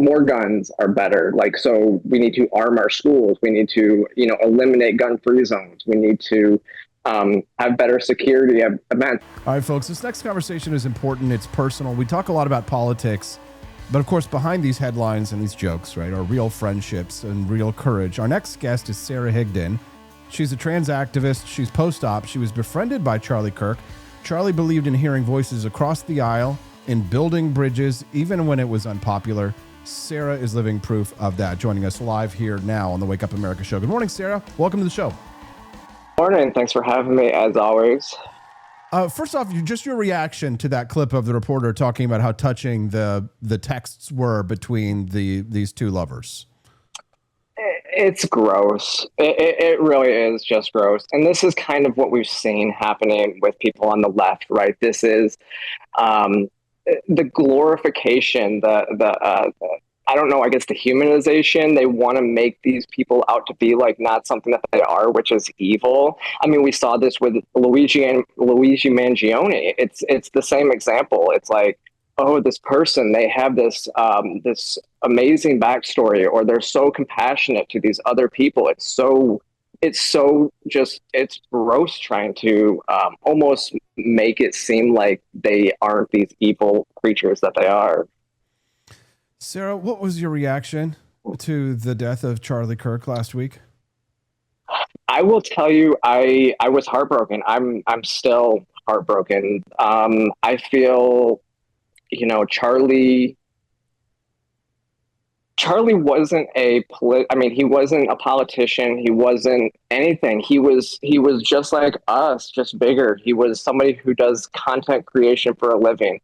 more guns are better. Like, so we need to arm our schools. We need to, eliminate gun-free zones. We need to have better security events. All right, folks, this next conversation is important. It's personal. We talk a lot about politics, but of course, behind these headlines and these jokes, right, are real friendships and real courage. Our next guest is Sara Higdon. She's a trans activist. She's post-op. She was befriended by Charlie Kirk. Charlie believed in hearing voices across the aisle, in building bridges, even when it was unpopular. Sara is living proof of that. Joining us live here now on the Wake Up America show. Good morning, Sara. Welcome to the show. Morning. Thanks for having me, as always. First off, just your reaction to that clip of the reporter talking about how touching the texts were between these two lovers. It's gross. It really is just gross. And this is kind of what we've seen happening with people on the left, right? This is the glorification, I don't know, I guess the humanization. They want to make these people out to be like not something that they are, which is evil. I mean, we saw this with Luigi Mangione. It's the same example. It's like, oh, this person, they have this this amazing backstory, or they're so compassionate to these other people. It's gross trying to almost make it seem like they aren't these evil creatures that they are. Sara, what was your reaction to the death of Charlie Kirk last week? I will tell you, I was heartbroken. I'm still heartbroken. I feel, Charlie wasn't he wasn't a politician. He wasn't anything. He was just like us, just bigger. He was somebody who does content creation for a living.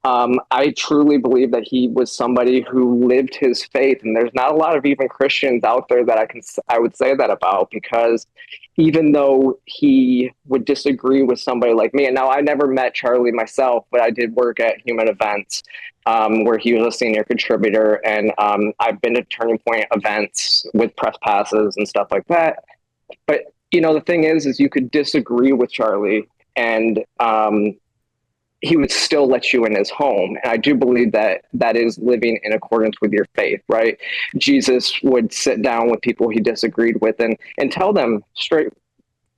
I truly believe that he was somebody who lived his faith, and there's not a lot of even Christians out there that I would say that about, because even though he would disagree with somebody like me, and now I never met Charlie myself, but I did work at Human Events, where he was a senior contributor, and I've been to Turning Point events with press passes and stuff like that. But the thing is you could disagree with Charlie, and he would still let you in his home. And I do believe that that is living in accordance with your faith, right? Jesus would sit down with people he disagreed with and tell them straight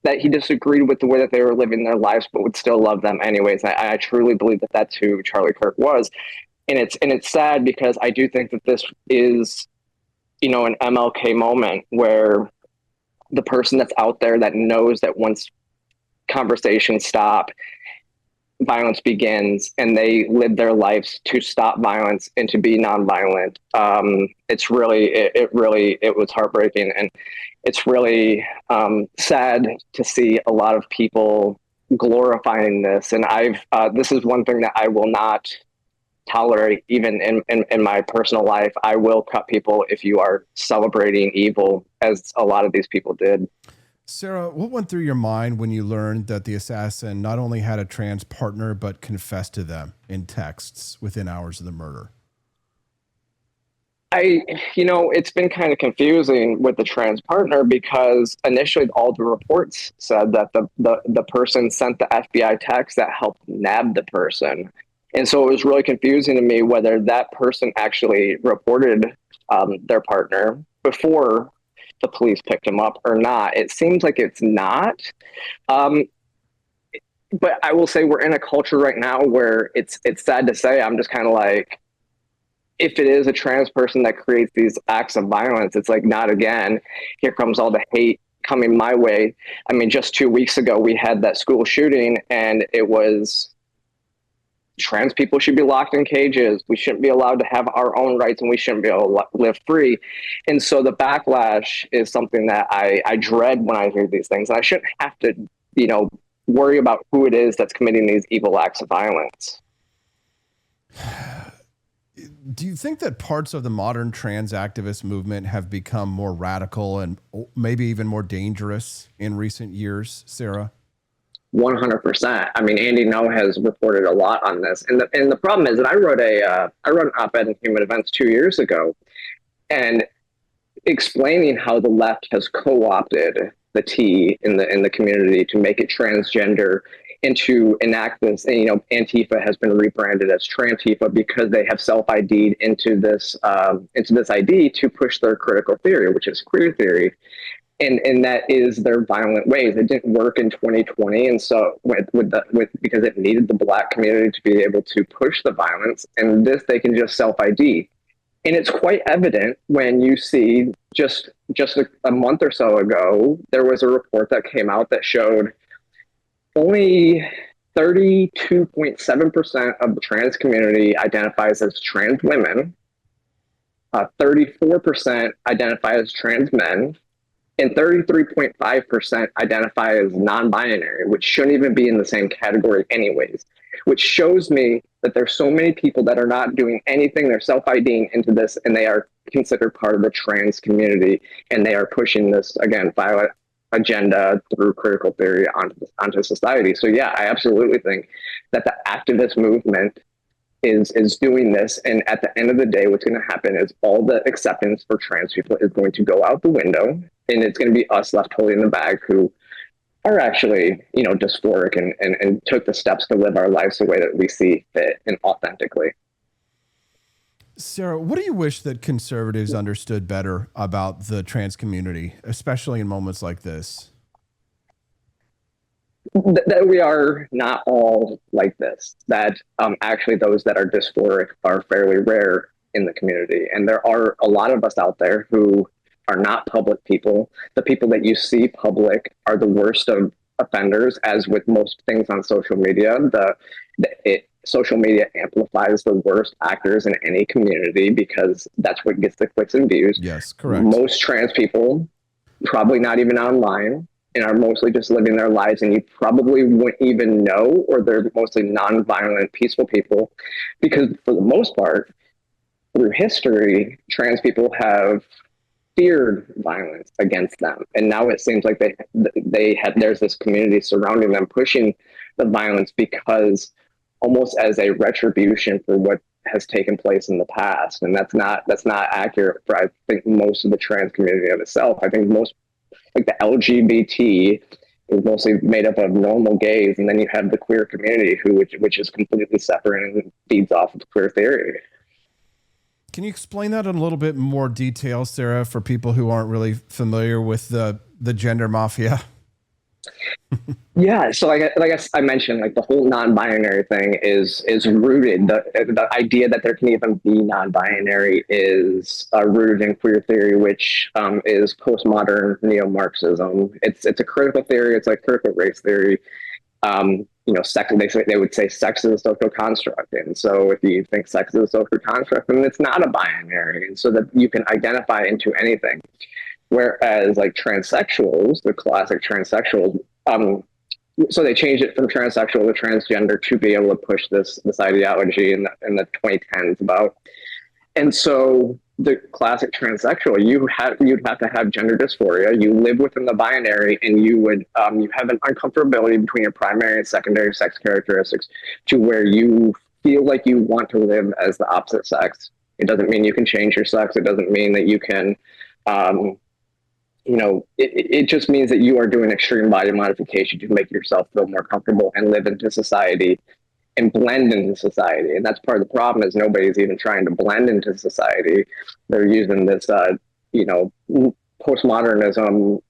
that he disagreed with the way that they were living their lives, but would still love them anyways. I truly believe that that's who Charlie Kirk was. And it's sad, because I do think that this is, an MLK moment where the person that's out there that knows that once conversations stop, violence begins, and they live their lives to stop violence and to be nonviolent. It was heartbreaking, and it's really sad to see a lot of people glorifying this. And this is one thing that I will not tolerate, even in my personal life. I will cut people if you are celebrating evil, as a lot of these people did. Sara, what went through your mind when you learned that the assassin not only had a trans partner, but confessed to them in texts within hours of the murder? It's been kind of confusing with the trans partner, because initially all the reports said that the person sent the FBI text that helped nab the person. And so it was really confusing to me whether that person actually reported their partner before the police picked him up or not. It seems like it's not. But I will say we're in a culture right now where it's sad to say, I'm just kind of like, if it is a trans person that creates these acts of violence, it's like, not again. Here comes all the hate coming my way. I mean, just 2 weeks ago, we had that school shooting, and it was trans people should be locked in cages. We shouldn't be allowed to have our own rights, and we shouldn't be able to live free. And so the backlash is something that I dread when I hear these things. And I shouldn't have to, worry about who it is that's committing these evil acts of violence. Do you think that parts of the modern trans activist movement have become more radical and maybe even more dangerous in recent years, Sara? 100%. I mean, Andy No has reported a lot on this, and the problem is that I wrote an op-ed in Human Events 2 years ago, and explaining how the left has co-opted the T in the community to make it transgender, and to enact this. And, Antifa has been rebranded as Trantifa because they have self-ID'd into this ID to push their critical theory, which is queer theory. And that is their violent ways. It didn't work in 2020, and so because it needed the Black community to be able to push the violence, and this they can just self-ID, and it's quite evident when you see just a month or so ago there was a report that came out that showed only 32.7% of the trans community identifies as trans women, 34% identify as trans men, and 33.5% identify as non-binary, which shouldn't even be in the same category anyways, which shows me that there's so many people that are not doing anything. They're self-IDing into this, and they are considered part of the trans community, and they are pushing this, again, violent agenda through critical theory onto society. So yeah, I absolutely think that the activist movement is doing this, and at the end of the day, what's going to happen is all the acceptance for trans people is going to go out the window, and it's going to be us left holding the bag who are actually, dysphoric and took the steps to live our lives the way that we see fit and authentically. Sara, what do you wish that conservatives understood better about the trans community, especially in moments like this? That we are not all like this, that actually those that are dysphoric are fairly rare in the community. And there are a lot of us out there who are not public people. The people that you see public are the worst of offenders, as with most things on social media. Social media amplifies the worst actors in any community because that's what gets the clicks and views. Yes, correct. Most trans people, probably not even online, and are mostly just living their lives, and you probably wouldn't even know, or they're mostly non-violent, peaceful people, because for the most part, through history, trans people have feared violence against them, and now it seems like there's this community surrounding them, pushing the violence because almost as a retribution for what has taken place in the past, and that's not accurate for, I think, most of the trans community of itself. I think most, like the LGBT, is mostly made up of normal gays, and then you have the queer community which is completely separate and feeds off of queer theory. Can you explain that in a little bit more detail, Sara, for people who aren't really familiar with the gender mafia? Yeah, so like I mentioned, like the whole non-binary thing is rooted. The idea that there can even be non-binary is rooted in queer theory, which is postmodern neo-Marxism. It's a critical theory. It's like critical race theory. Sex. They would say sex is a social construct, and so if you think sex is a social construct, then it's not a binary, and so that you can identify into anything. Whereas like transsexuals, the classic transsexuals, so they changed it from transsexual to transgender to be able to push this ideology in the 2010s about. And so the classic transsexual, you'd have to have gender dysphoria. You live within the binary, and you have an uncomfortability between your primary and secondary sex characteristics to where you feel like you want to live as the opposite sex. It doesn't mean you can change your sex. It doesn't mean that you can, it just means that you are doing extreme body modification to make yourself feel more comfortable and live into society and blend into society. And that's part of the problem, is nobody's even trying to blend into society. They're using this, postmodernism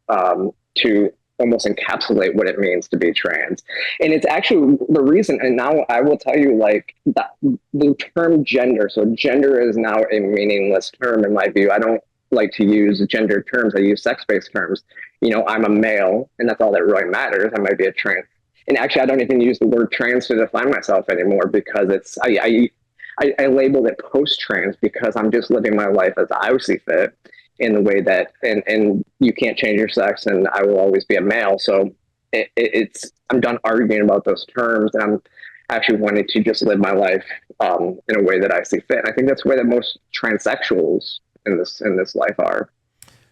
to almost encapsulate what it means to be trans. And it's actually the reason, and now I will tell you, like, the term gender, so gender is now a meaningless term in my view. I don't like to use gender terms. I use sex-based terms. I'm a male, and that's all that really matters. I might be a trans. And actually, I don't even use the word trans to define myself anymore, because I labeled it post-trans because I'm just living my life as I see fit, in the way that, and you can't change your sex, and I will always be a male. So I'm done arguing about those terms, and I'm actually wanting to just live my life in a way that I see fit. And I think that's the way that most transsexuals in this life are.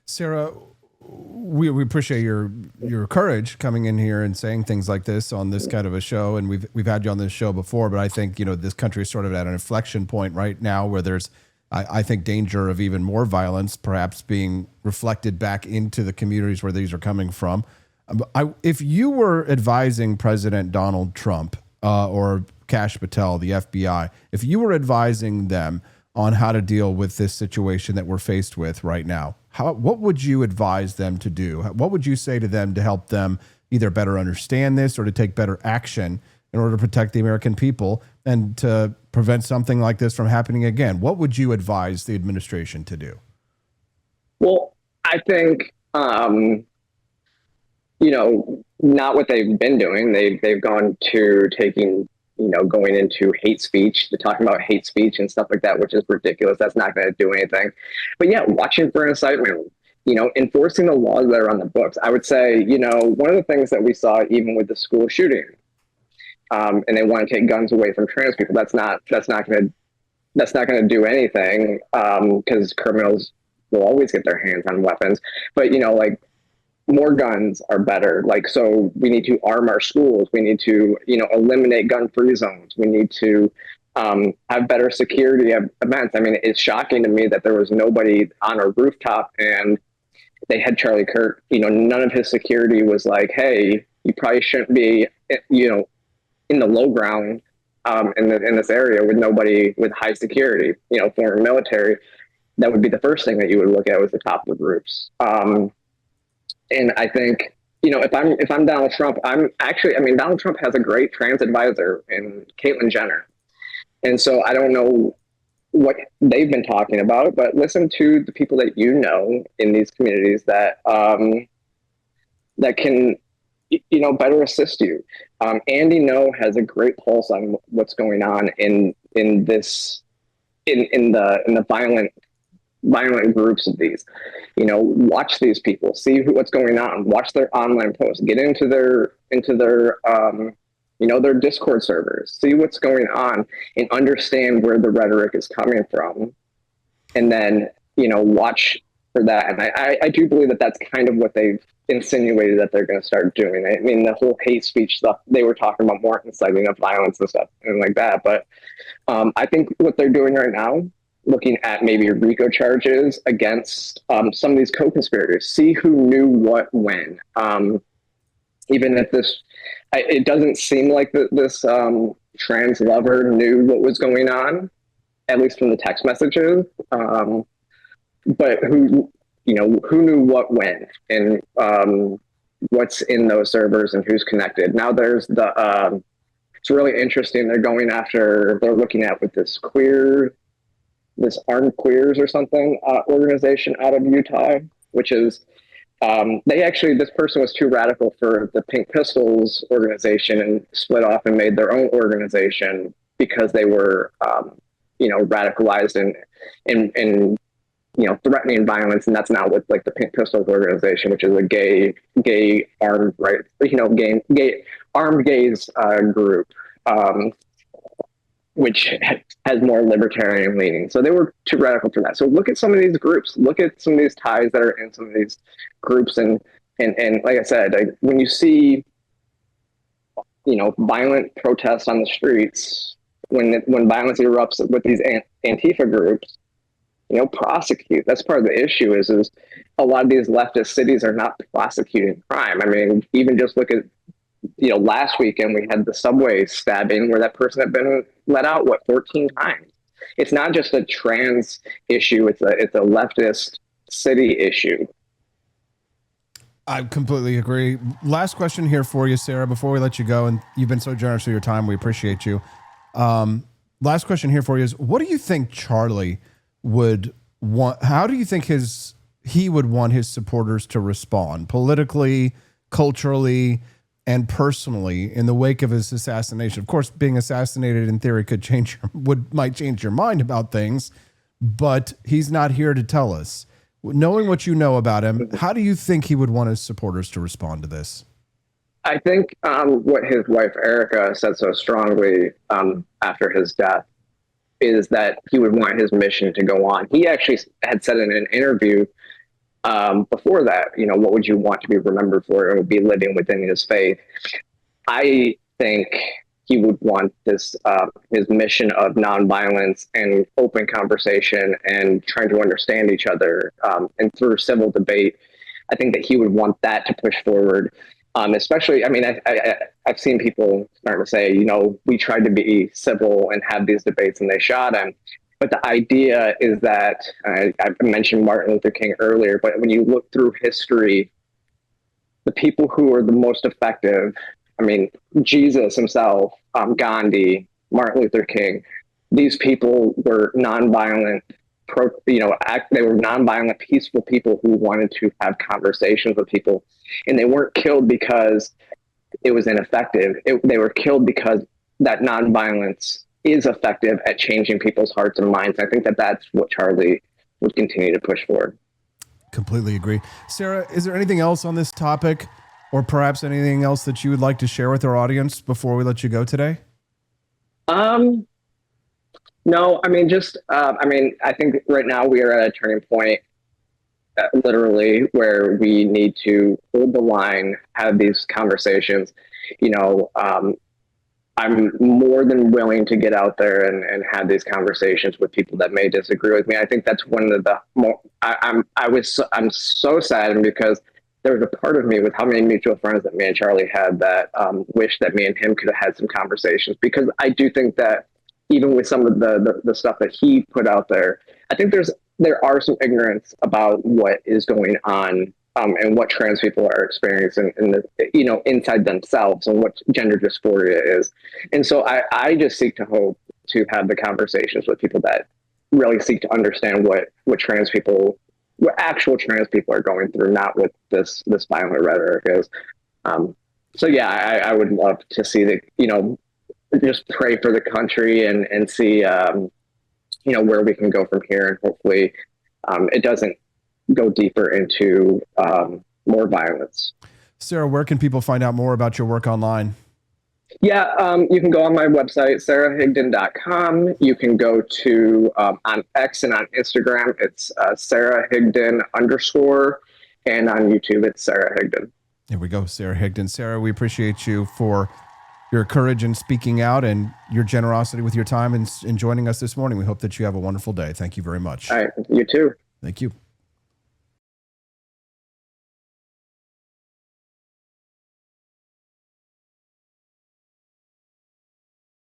Sara, we appreciate your courage coming in here and saying things like this on this kind of a show, and we've had you on this show before, but I think this country is sort of at an inflection point right now where there's I think danger of even more violence perhaps being reflected back into the communities where these are coming from. If you were advising President Donald Trump or Kash Patel, the FBI, if you were advising them on how to deal with this situation that we're faced with right now, what would you advise them to do? What would you say to them to help them either better understand this or to take better action in order to protect the American people and to prevent something like this from happening again? What would you advise the administration to do? Well, I think, not what they've been doing. They've gone to taking, going into hate speech, to talking about hate speech and stuff like that, which is ridiculous. That's not going to do anything. But yeah, watching for incitement, enforcing the laws that are on the books. I would say, one of the things that we saw even with the school shooting, and they want to take guns away from trans people. That's not going to do anything, because criminals will always get their hands on weapons. But more guns are better. So we need to arm our schools. We need to, eliminate gun-free zones. We need to have better security events. I mean, it's shocking to me that there was nobody on a rooftop and they had Charlie Kirk. None of his security was like, hey, you probably shouldn't be, in the low ground in this area with nobody with high security, foreign military. That would be the first thing that you would look at was the top of the groups. And I think, if I'm Donald Trump, Donald Trump has a great trans advisor in Caitlyn Jenner. And so I don't know what they've been talking about, but listen to the people that in these communities that can, better assist you. Andy No has a great pulse on what's going on in the violent groups of these. Watch these people, see what's going on, watch their online posts, get into their their Discord servers, see what's going on and understand where the rhetoric is coming from. And then, watch for that. And I do believe that that's kind of what they've insinuated that they're going to start doing. I mean, the whole hate speech stuff, they were talking about more inciting of violence and stuff and like that. But I think what they're doing right now, looking at maybe RICO charges against some of these co-conspirators, see who knew what when. Even if it doesn't seem like this trans lover knew what was going on, at least from the text messages. But who knew what when and what's in those servers and who's connected. Now there's it's really interesting. They're looking at with this Armed Queers or something organization out of Utah, which is this person was too radical for the Pink Pistols organization and split off and made their own organization because they were radicalized and threatening violence. And that's not what the Pink Pistols organization, which is a gay armed gay armed gays group, which has more libertarian leaning. So they were too radical for that. So look at some of these groups, look at some of these ties that are in some of these groups. And like I said, when you see, violent protests on the streets, when violence erupts with these Antifa groups, prosecute. That's part of the issue is a lot of these leftist cities are not prosecuting crime. I mean, even just look at, last weekend we had the subway stabbing where that person had been let out 14 times. It's not just a trans issue, it's a leftist city issue. I completely agree. Last question here for you, Sarah, before we let you go, and you've been so generous with your time, we appreciate you. Last question here for you is, what do you think Charlie would want? How do you think he would want his supporters to respond politically, culturally, and personally in the wake of his assassination? Of course, being assassinated in theory might change your mind about things, but he's not here to tell us. Knowing what you know about him, how do you think he would want his supporters to respond to this? I think what his wife Erica said so strongly after his death is that he would want his mission to go on. He actually had said in an interview before that, what would you want to be remembered for? It would be living within his faith. I think he would want this, his mission of nonviolence and open conversation and trying to understand each other, and through civil debate. I think that he would want that to push forward. Especially, I mean, I've seen people starting to say, we tried to be civil and have these debates and they shot him. But the idea is that I mentioned Martin Luther King earlier, but when you look through history, the people who are the most effective, I mean, Jesus himself, Gandhi, Martin Luther King, these people were nonviolent, they were nonviolent, peaceful people who wanted to have conversations with people. And they weren't killed because it was ineffective. They were killed because that nonviolence is effective at changing people's hearts and minds. I think that that's what Charlie would continue to push for. Completely agree. Sara, is there anything else on this topic, or perhaps anything else that you would like to share with our audience before we let you go today? No, I mean, I think right now we are at a turning point, literally, where we need to hold the line, have these conversations. I'm more than willing to get out there and have these conversations with people that may disagree with me. I think that's one of the more, I'm so saddened because there was a part of me with how many mutual friends that me and Charlie had that wish that me and him could have had some conversations, because I do think that even with some of the stuff that he put out there, I think there are some ignorance about what is going on and what trans people are experiencing inside themselves, and what gender dysphoria is. And so I just seek to hope to have the conversations with people that really seek to understand what actual trans people are going through, not what this violent rhetoric is. So yeah, I would love to see just pray for the country and see, where we can go from here. And hopefully it doesn't go deeper into more violence. Sara, where can people find out more about your work online? Yeah, you can go on my website, sarahhigdon.com. You can go to on X and on Instagram, it's Sara Higdon _, and on YouTube, it's Sara Higdon. There we go, Sara Higdon. Sara, we appreciate you for your courage in speaking out and your generosity with your time and joining us this morning. We hope that you have a wonderful day. Thank you very much. All right, you too. Thank you.